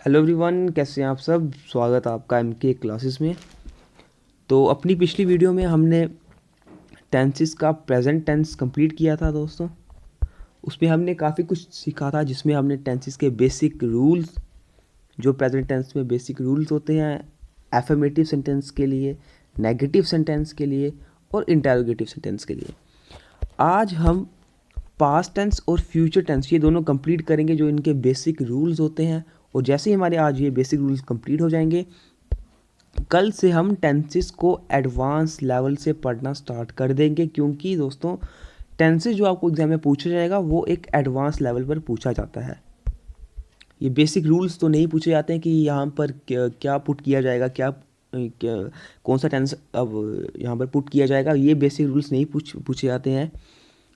Hello everyone, कैसे हैं आप सब। स्वागत है आपका एमके क्लासेस में। तो अपनी पिछली वीडियो में हमने टेंसेस का प्रेजेंट टेंस कंप्लीट किया था दोस्तों। उसमें हमने काफ़ी कुछ सीखा था, जिसमें हमने टेंसेस के बेसिक रूल्स, जो प्रेजेंट टेंस में बेसिक रूल्स होते हैं एफर्मेटिव सेंटेंस के लिए, नेगेटिव सेंटेंस के लिए और इंटेरोगेटिव सेंटेंस के लिए। आज हम पास्ट टेंस और फ्यूचर टेंस ये दोनों कंप्लीट करेंगे, जो इनके बेसिक रूल्स होते हैं। और जैसे ही हमारे आज ये बेसिक रूल्स कंप्लीट हो जाएंगे, कल से हम टेंसेस को एडवांस लेवल से पढ़ना स्टार्ट कर देंगे। क्योंकि दोस्तों टेंसेस जो आपको एग्जाम में पूछा जाएगा वो एक एडवांस लेवल पर पूछा जाता है। ये बेसिक रूल्स तो नहीं पूछे जाते हैं कि यहाँ पर क्या पुट किया जाएगा, क्या कौन सा टेंस अब यहाँ पर पुट किया जाएगा। ये बेसिक रूल्स नहीं पूछे जाते हैं,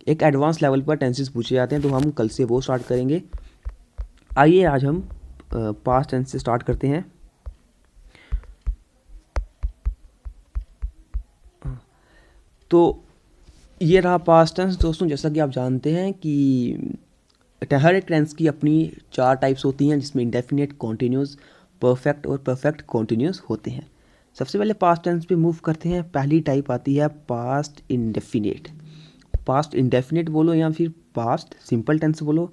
एक एडवांस लेवल पर टेंसेस पूछे जाते हैं। तो हम कल से वो स्टार्ट करेंगे। आइए आज हम पास्ट टेंस से स्टार्ट करते हैं। तो ये रहा पास्ट टेंस दोस्तों। जैसा कि आप जानते हैं कि हर एक टेंस की अपनी 4 टाइप्स होती हैं, जिसमें इंडेफिनिट, कॉन्टिन्यूस, परफेक्ट और परफेक्ट कॉन्टिन्यूस होते हैं। सबसे पहले पास्ट टेंस पे मूव करते हैं। पहली टाइप आती है पास्ट इंडेफिनिट। पास्ट इंडेफिनिट बोलो या फिर पास्ट सिंपल टेंस बोलो।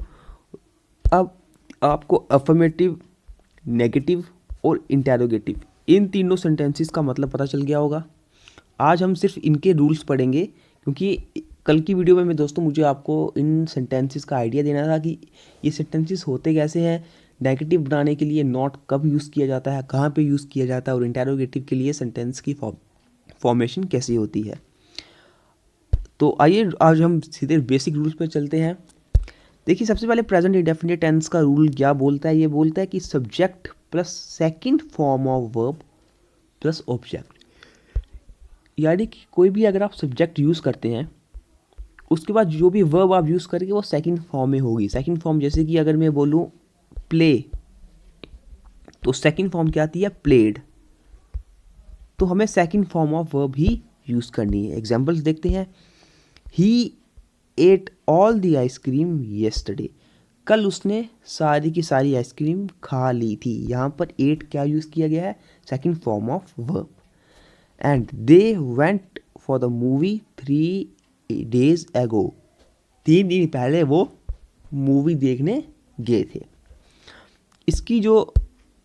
अब आपको अफर्मेटिव, नेगेटिव और इंटेरोगेटिव इन तीनों सेंटेंसेस का मतलब पता चल गया होगा। आज हम सिर्फ इनके रूल्स पढ़ेंगे, क्योंकि कल की वीडियो में दोस्तों मुझे आपको इन सेंटेंसेस का आइडिया देना था कि ये सेंटेंसेस होते कैसे हैं, नेगेटिव बनाने के लिए नॉट कब यूज़ किया जाता है, कहाँ पे यूज़ किया जाता है, और इंटेरोगेटिव के लिए सेंटेंस की फॉर्मेशन कैसी होती है। तो आइए आज हम सीधे बेसिक रूल्स पे चलते हैं। देखिए, सबसे पहले प्रेजेंट इंडेफिनिट टेंस का रूल क्या बोलता है। ये बोलता है कि subject plus second form of verb plus object. यानी कि कोई भी अगर आप सब्जेक्ट यूज़ करते हैं, उसके बाद जो भी वर्ब आप यूज़ करेंगे वो सेकंड फॉर्म में होगी। सेकंड फॉर्म जैसे कि अगर मैं बोलूँ प्ले, तो सेकंड फॉर्म क्या आती है, प्लेड। तो हमें सेकंड फॉर्म ऑफ वर्ब ही यूज़ करनी है। एग्जाम्पल्स देखते हैं। He ate all the ice cream yesterday. कल उसने सारी की सारी आइसक्रीम खा ली थी। यहाँ पर एट क्या यूज़ किया गया है, second form of verb. And they went for the movie 3 days ago। 3 दिन पहले वो मूवी देखने गए थे। इसकी जो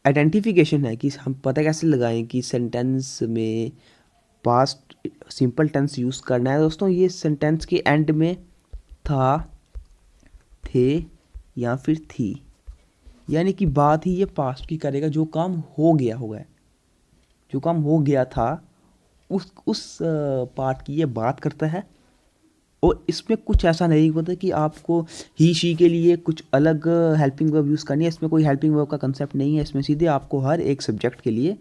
आइडेंटिफिकेशन है कि हम पता कैसे लगाएं कि सेंटेंस में पास्ट सिंपल टेंस यूज़ करना है दोस्तों, ये सेंटेंस के एंड में था, थे या फिर थी, यानी कि बात ही ये पास्ट की करेगा। जो काम हो गया होगा, जो काम हो गया था, उस पार्ट की ये बात करता है। और इसमें कुछ ऐसा नहीं होता कि आपको ही शी के लिए कुछ अलग हेल्पिंग वर्ब यूज़ करनी है। इसमें कोई हेल्पिंग वर्ब का कंसेप्ट नहीं है। इसमें सीधे आपको हर एक सब्जेक्ट के लिए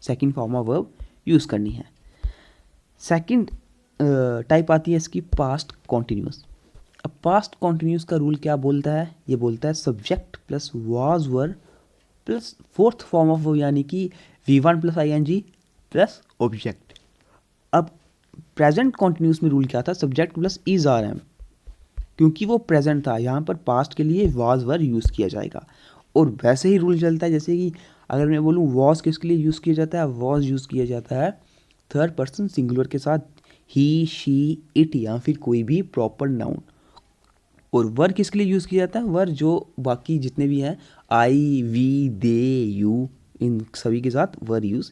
second form of verb use करनी है। सेकंड टाइप आती है इसकी पास्ट कॉन्टिन्यूस। अब पास्ट कॉन्टिन्यूस का रूल क्या बोलता है, ये बोलता है subject plus was were plus fourth form of verb, यानी कि V1 plus ING plus object. अब प्रेजेंट कॉन्टिन्यूस में रूल क्या था, subject plus is are am. क्योंकि वो प्रेजेंट था, यहाँ पर पास्ट के लिए वाज वर यूज़ किया जाएगा। और वैसे ही रूल चलता है, जैसे कि अगर मैं बोलूँ वॉज किसके लिए यूज़ किया जाता है, वॉज यूज़ किया जाता है थर्ड पर्सन सिंगुलर के साथ, ही शी इट या फिर कोई भी प्रॉपर नाउन। और वर किसके लिए यूज़ किया जाता है, वर जो बाकी जितने भी हैं, आई वी दे यू, इन सभी के साथ वर यूज़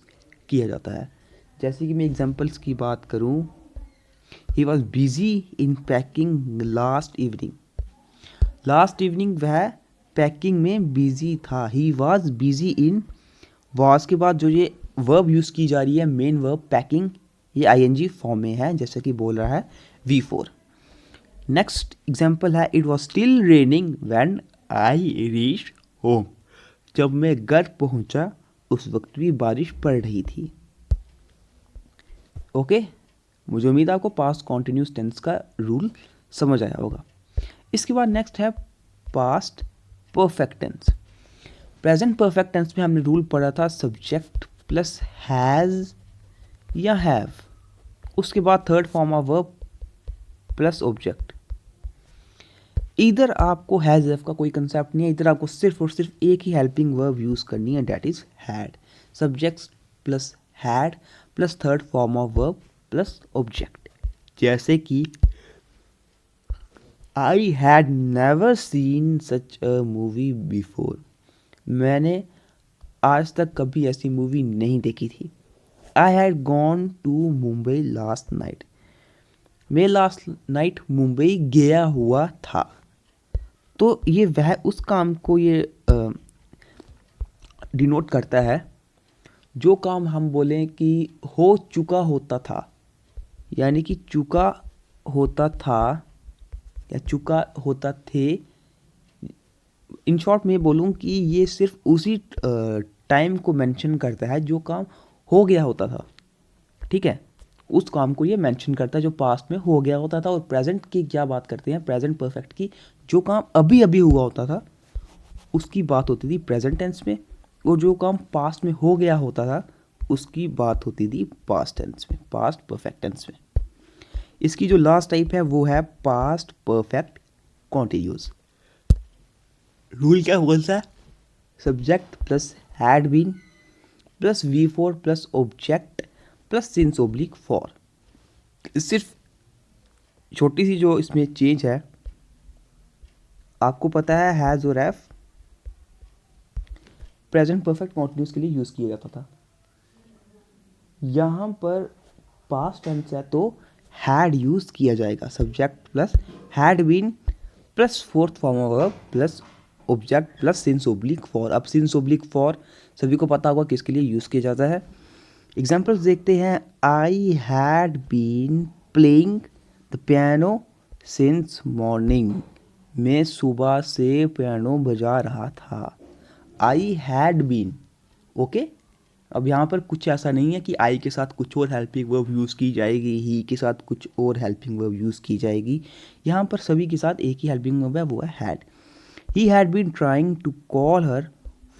किया जाता है। जैसे कि मैं एग्जांपल्स की बात करूं, he was busy in packing last evening. Last evening वह पैकिंग में बिजी था। He was busy in, was के बाद जो ये वर्ब यूज़ की जा रही है मेन वर्ब पैकिंग, ये ING फॉर्म में है, जैसे कि बोल रहा है V4। नेक्स्ट एग्जाम्पल है, it was still raining when I reached home. जब मैं घर पहुंचा उस वक्त भी बारिश पड़ रही थी। ओके, मुझे उम्मीद है आपको पास्ट कॉन्टिन्यूस टेंस का रूल समझ आया होगा। इसके बाद नेक्स्ट है past perfect tense. Present perfect tense में हमने रूल पढ़ा था सब्जेक्ट प्लस हैज़ या हैव, उसके बाद third form of verb plus object. इधर आपको हैज़ हैव का कोई कंसेप्ट नहीं है, इधर आपको सिर्फ और सिर्फ एक ही हेल्पिंग वर्ब यूज़ करनी है, that is had. Subjects plus had plus third form of verb plus object. जैसे कि I had never seen such a movie before, मैंने आज तक कभी ऐसी मूवी नहीं देखी थी। I had gone to Mumbai last night, मैं लास्ट नाइट मुंबई गया हुआ था। तो ये वह उस काम को ये डिनोट करता है जो काम हम बोलें कि हो चुका होता था, यानी कि चुका होता था या चुका होता थे। इन शॉर्ट में बोलूँ कि ये सिर्फ उसी टाइम को मेंशन करता है जो काम हो गया होता था, ठीक है। उस काम को ये मेंशन करता है जो पास्ट में हो गया होता था। और प्रेजेंट की क्या बात करते हैं, प्रेजेंट परफेक्ट की, जो काम अभी अभी हुआ होता था उसकी बात होती थी प्रेजेंट टेंस में, और जो काम पास्ट में हो गया होता था उसकी बात होती थी पास्ट टेंस में, पास्ट परफेक्ट टेंस में। इसकी जो लास्ट टाइप है वो है पास्ट परफेक्ट कॉन्टिन्यूस। रूल क्या बोलता है, subject plus had been plus V4 plus object plus since oblique for. सिर्फ छोटी सी जो इसमें चेंज है, आपको पता है हैज़ और हैव प्रेजेंट परफेक्ट कॉन्टिन्यूस के लिए यूज़ किया जाता था। यहाँ पर पास्ट टेंस है तो हैड यूज़ किया जाएगा, subject plus had been plus fourth form of verb plus object plus since oblique for. अब सिंस ओब्लिक फॉर सभी को पता होगा किसके लिए यूज़ किया जाता है। एग्जाम्पल्स देखते हैं। I had been playing the piano since morning, मैं सुबह से पियानो बजा रहा था। I had been, okay. अब यहाँ पर कुछ ऐसा नहीं है कि आई के साथ कुछ और हेल्पिंग वर्ब यूज़ की जाएगी, ही के साथ कुछ और हेल्पिंग वर्ब यूज़ की जाएगी। यहाँ पर सभी के साथ एक ही हेल्पिंग वर्ब है, वो है had. He had been trying to call her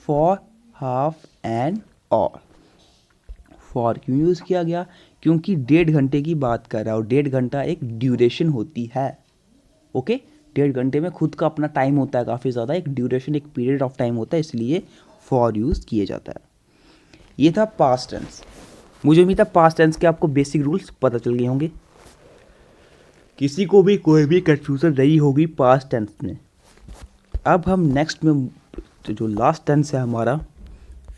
for half an hour. For क्यों यूज़ किया गया, क्योंकि 1.5 घंटे की बात कर रहा है और 1.5 घंटा एक ड्यूरेशन होती है, ओके। 1.5 घंटे में खुद का अपना टाइम होता है काफ़ी ज़्यादा, एक ड्यूरेशन, एक पीरियड ऑफ टाइम होता है, इसलिए फॉर यूज़ किया जाता है। ये था पास्ट टेंस। मुझे उम्मीद है पास्ट टेंस के आपको बेसिक रूल्स पता चल गए होंगे, किसी को भी कोई भी कंफ्यूजन नहीं होगी पास्ट टेंस में। अब हम नेक्स्ट में जो लास्ट टेंस है हमारा,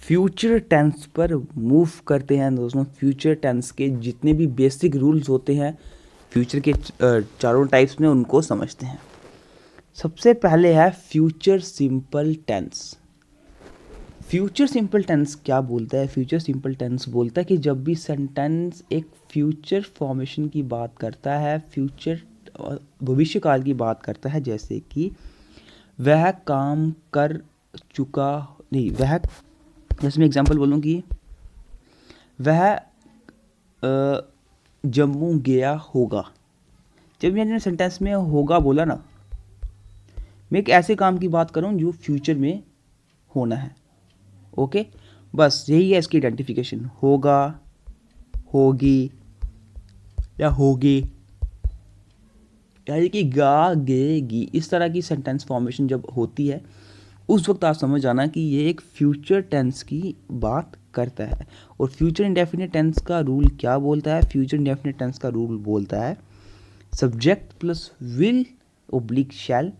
फ्यूचर टेंस पर मूव करते हैं दोस्तों। फ्यूचर टेंस के जितने भी बेसिक रूल्स होते हैं फ्यूचर के चारों टाइप्स में, उनको समझते हैं। सबसे पहले है future simple tense. Future simple tense क्या बोलता है, फ्यूचर सिंपल टेंस बोलता है कि जब भी सेंटेंस एक फ्यूचर फॉर्मेशन की बात करता है, फ्यूचर भविष्यकाल की बात करता है, जैसे कि वह काम कर चुका, नहीं वह, जैसे मैं एग्जांपल बोलूँ कि वह जम्मू गया होगा। जब मैंने सेंटेंस में होगा बोला ना, मैं एक ऐसे काम की बात कर रहा हूँ जो फ्यूचर में होना है, ओके। बस यही है इसकी आइडेंटिफिकेशन, होगा, होगी या होगी, यानी कि गा गेगी, इस तरह की सेंटेंस फॉर्मेशन जब होती है उस वक्त आप समझ जाना कि ये एक फ्यूचर टेंस की बात करता है। और फ्यूचर इंडेफिनिट टेंस का रूल क्या बोलता है, फ्यूचर इंडेफिनिट टेंस का रूल बोलता है subject plus will oblique shall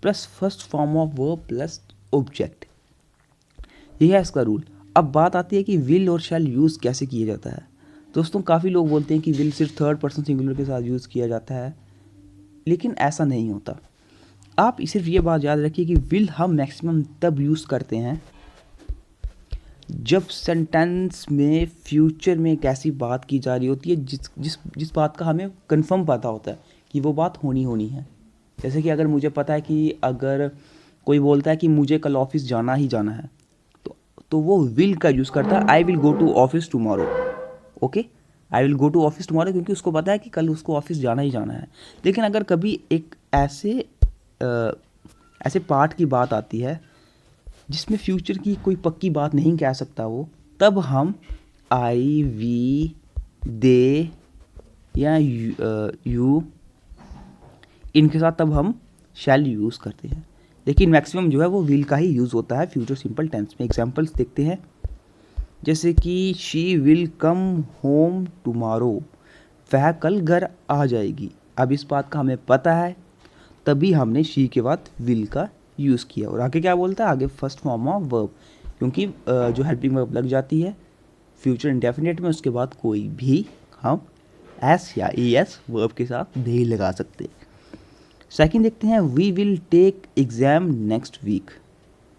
plus first form of verb plus object, यह है इसका रूल। अब बात आती है कि विल और शैल यूज़ कैसे किया जाता है। दोस्तों काफ़ी लोग बोलते हैं कि विल सिर्फ थर्ड पर्सन सिंगुलर के साथ यूज़ किया जाता है, लेकिन ऐसा नहीं होता। आप सिर्फ ये बात याद रखिए कि विल हम मैक्सिमम तब यूज़ करते हैं जब सेंटेंस में फ्यूचर में एक ऐसी बात की जा रही होती है जिस बात का हमें कंफर्म पता होता है कि वो बात होनी है। जैसे कि अगर मुझे पता है कि अगर कोई बोलता है कि मुझे कल ऑफिस जाना ही जाना है, तो वो विल का यूज़ करता है, I will go to office tomorrow, okay. I will go to office tomorrow, क्योंकि उसको पता है कि कल उसको ऑफिस जाना ही जाना है। लेकिन अगर कभी एक ऐसे पार्ट की बात आती है जिसमें फ्यूचर की कोई पक्की बात नहीं कह सकता वो, तब हम आई वी दे या यू इनके साथ तब हम शैल यूज़ करते हैं, लेकिन मैक्सिमम जो है वो विल का ही यूज़ होता है फ्यूचर सिंपल टेंस में। एग्जांपल्स देखते हैं, जैसे कि she will come home tomorrow, वह कल घर आ जाएगी। अब इस बात का हमें पता है, तभी हमने शी के बाद विल का यूज़ किया। और आगे क्या बोलता है, आगे फर्स्ट फॉर्म ऑफ वर्ब, क्योंकि जो हेल्पिंग वर्ब लग जाती है फ्यूचर इंडेफिनिट में, उसके बाद कोई भी हम एस या ई एस वर्ब के साथ नहीं लगा सकते। सेकंड देखते हैं, we will take exam next week,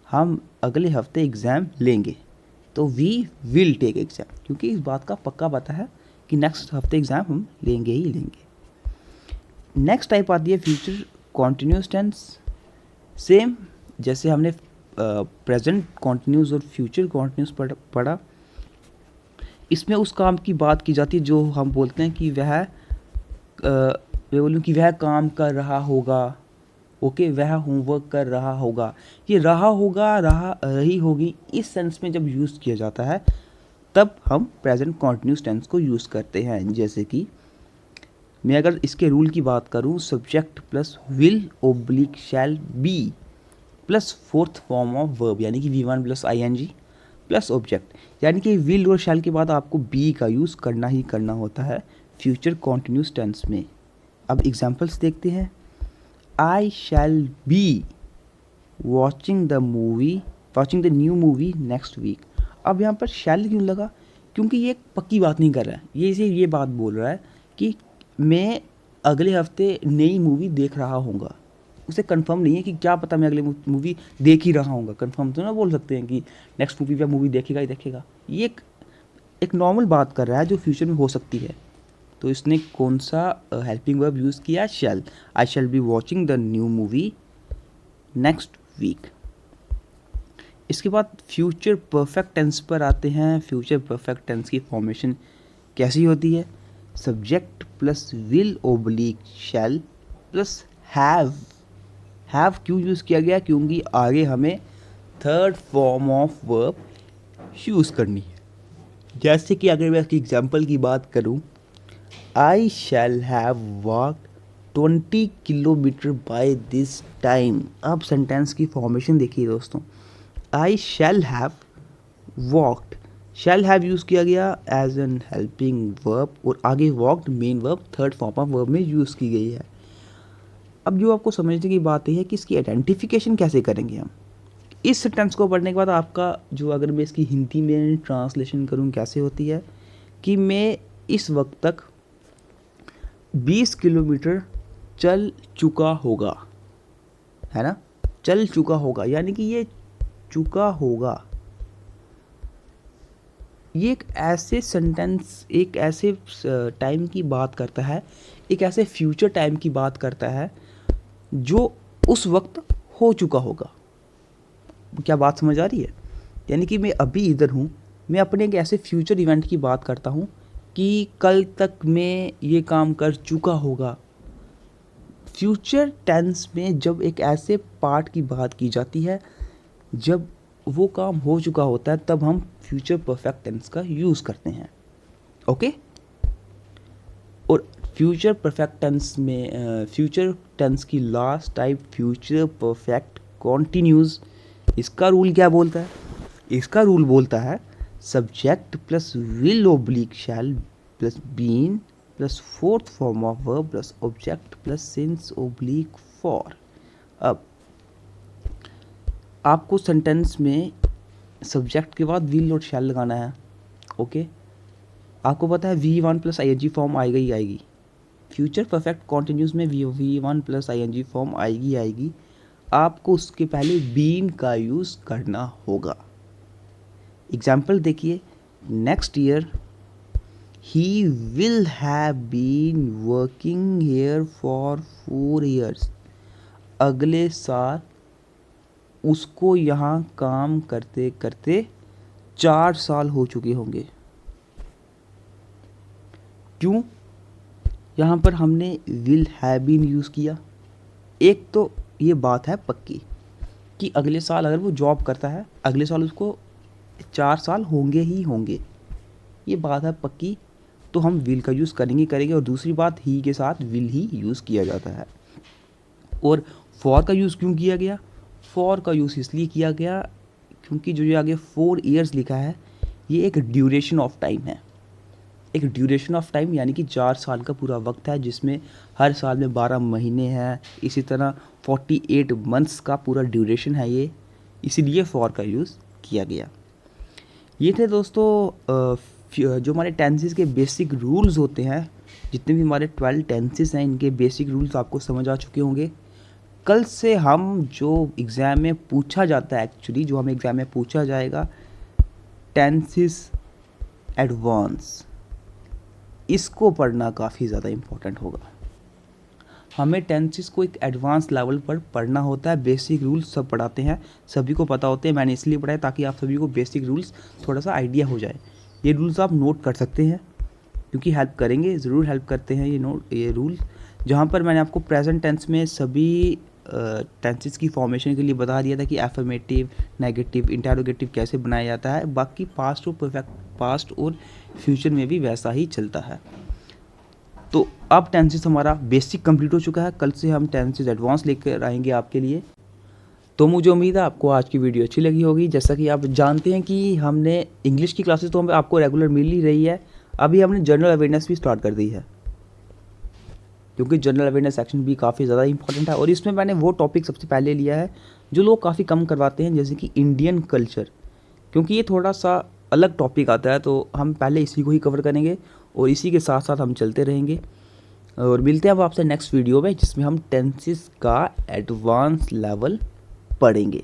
हम अगले हफ्ते एग्ज़ाम लेंगे। तो वी विल टेक एग्ज़ाम, क्योंकि इस बात का पक्का पता है कि नेक्स्ट हफ्ते एग्ज़ाम हम लेंगे ही लेंगे। नेक्स्ट टाइप आती है फ्यूचर कॉन्टिन्यूस टेंस। सेम जैसे हमने प्रेजेंट कॉन्टिन्यूस और फ्यूचर कॉन्टिन्यूस पढ़ा, इसमें उस काम की बात की जाती है जो हम बोलते हैं कि मैं बोलूँ कि वह काम कर रहा होगा, ओके, वह होमवर्क कर रहा होगा। ये रहा होगा, रही होगी, इस सेंस में जब यूज़ किया जाता है तब हम प्रेजेंट कॉन्टिन्यूस टेंस को यूज़ करते हैं। जैसे कि मैं अगर इसके रूल की बात करूँ, subject plus will oblique shall be plus fourth form of verb, यानी कि V1 plus ING plus object, यानी कि विल और शैल के बाद आपको बी का यूज़ करना ही करना होता है फ्यूचर कॉन्टिन्यूस टेंस में। अब एग्जांपल्स देखते हैं, I shall be watching the new movie next week. अब यहाँ पर शैल क्यों लगा, क्योंकि ये एक पक्की बात नहीं कर रहा है, ये बात बोल रहा है कि मैं अगले हफ्ते नई मूवी देख रहा हूँगा। उसे कंफर्म नहीं है कि क्या पता मैं अगले मूवी देख ही रहा हूँगा, कंफर्म तो ना बोल सकते हैं कि नेक्स्ट मूवी पे मूवी देखेगा ही देखेगा। ये एक नॉर्मल बात कर रहा है जो फ्यूचर में हो सकती है। तो इसने कौन सा हेल्पिंग वर्ब यूज़ किया, shall. I shall be watching the new movie next week. इसके बाद फ्यूचर परफेक्ट टेंस पर आते हैं। फ्यूचर परफेक्ट टेंस की फॉर्मेशन कैसी होती है, subject plus will oblique shall plus have. Have क्यों यूज़ किया गया, क्योंकि आगे हमें third form of verb use करनी है। जैसे कि अगर मैं इसकी एग्जांपल की बात करूं, I shall have walked 20 kilometre by this time. अब सेंटेंस की फॉर्मेशन देखिए दोस्तों, I shall have walked, shall have use किया गया एज एन हेल्पिंग वर्ब, और आगे walked main verb third form of verb में यूज़ की गई है। अब जो आपको समझने की बात यह है कि इसकी आइडेंटिफिकेशन कैसे करेंगे हम। इस सेंटेंस को पढ़ने के बाद आपका जो, अगर मैं इसकी हिंदी में ट्रांसलेशन करूं कैसे होती है, कि मैं इस वक्त तक 20 किलोमीटर चल चुका होगा, है ना, चल चुका होगा, यानी कि ये चुका होगा। ये एक ऐसे सेंटेंस, एक ऐसे टाइम की बात करता है, एक ऐसे फ्यूचर टाइम की बात करता है जो उस वक्त हो चुका होगा। क्या बात समझ आ रही है, यानी कि मैं अभी इधर हूँ, मैं अपने एक ऐसे फ्यूचर इवेंट की बात करता हूँ कि कल तक मैं ये काम कर चुका होगा। फ्यूचर टेंस में जब एक ऐसे पार्ट की बात की जाती है जब वो काम हो चुका होता है, तब हम फ्यूचर परफेक्ट टेंस का यूज़ करते हैं, ओके। और फ्यूचर परफेक्ट टेंस में फ्यूचर टेंस की last type future perfect continuous. इसका रूल क्या बोलता है, इसका रूल बोलता है subject plus will oblique shall plus been plus fourth form of verb plus object plus since oblique for. अब आपको सेंटेंस में सब्जेक्ट के बाद विल और शैल लगाना है, ओके। आपको पता है V1 प्लस ING फॉर्म आएगी ही आएगी। फ्यूचर परफेक्ट कॉन्टिन्यूस में V1 प्लस ING फॉर्म आएगी। आपको उसके पहले बीन का यूज़ करना होगा। एग्जाम्पल देखिए, next year he will have been working here for 4 years। अगले साल उसको यहाँ काम करते करते 4 साल हो चुके होंगे। क्यों, यहाँ पर हमने विल हैव बीन यूज़ किया। एक तो ये बात है पक्की कि अगले साल अगर वो जॉब करता है, अगले साल उसको 4 साल होंगे ही होंगे, ये बात है पक्की, तो हम विल का यूज़ करेंगे। और दूसरी बात, ही के साथ विल ही यूज़ किया जाता है। और फॉर का यूज़ क्यों किया गया? फॉर का यूज़ इसलिए किया गया क्योंकि जो ये आगे 4 ईयर्स लिखा है ये एक ड्यूरेशन ऑफ टाइम है। एक ड्यूरेशन ऑफ टाइम यानी कि 4 साल का पूरा वक्त है, जिसमें हर साल में 12 महीने हैं, इसी तरह 48 मंथ्स का पूरा ड्यूरेशन है ये, इसीलिए फॉर का यूज़ किया गया। ये थे दोस्तों जो हमारे टेंसेस के बेसिक रूल्स होते हैं। जितने भी हमारे 12 टेंसेस हैं इनके बेसिक रूल्स आपको समझ आ चुके होंगे। कल से हम जो एग्ज़ाम में पूछा जाता है, एक्चुअली जो हमें एग्ज़ाम में पूछा जाएगा, टेंसेस एडवांस, इसको पढ़ना काफ़ी ज़्यादा इम्पोर्टेंट होगा। हमें टेंसेस को एक एडवांस लेवल पर पढ़ना होता है। बेसिक रूल्स सब पढ़ाते हैं, सभी को पता होते हैं। मैंने इसलिए पढ़ाया ताकि आप सभी को बेसिक रूल्स थोड़ा सा आइडिया हो जाए। ये रूल्स आप नोट कर सकते हैं क्योंकि हेल्प करेंगे, ज़रूर हेल्प करते हैं ये रूल्स। जहाँ पर मैंने आपको प्रेजेंट टेंस में सभी टेंसेस की फॉर्मेशन के लिए बता दिया था कि एफर्मेटिव, नेगेटिव, इंटेरोगेटिव कैसे बनाया जाता है। बाकी पास्ट और परफेक्ट, पास्ट और फ्यूचर में भी वैसा ही चलता है। तो अब टेंसेस हमारा बेसिक कंप्लीट हो चुका है। कल से हम टेंसेस एडवांस लेकर आएंगे आपके लिए। तो मुझे उम्मीद है आपको आज की वीडियो अच्छी लगी होगी। जैसा कि आप जानते हैं कि हमने इंग्लिश की क्लासेस तो हमें आपको रेगुलर मिल ही रही है, अभी हमने जनरल अवेयरनेस भी स्टार्ट कर दी है, क्योंकि जनरल अवेयरनेस सेक्शन भी काफ़ी ज़्यादा इंपॉर्टेंट है। और इसमें मैंने वो टॉपिक सबसे पहले लिया है जो लोग काफ़ी कम करवाते हैं, जैसे कि इंडियन कल्चर, क्योंकि ये थोड़ा सा अलग टॉपिक आता है। तो हम पहले इसी को ही कवर करेंगे और इसी के साथ साथ हम चलते रहेंगे और मिलते हैं अब आपसे नेक्स्ट वीडियो में, जिसमें हम टेंसेस का एडवांस लेवल पढ़ेंगे।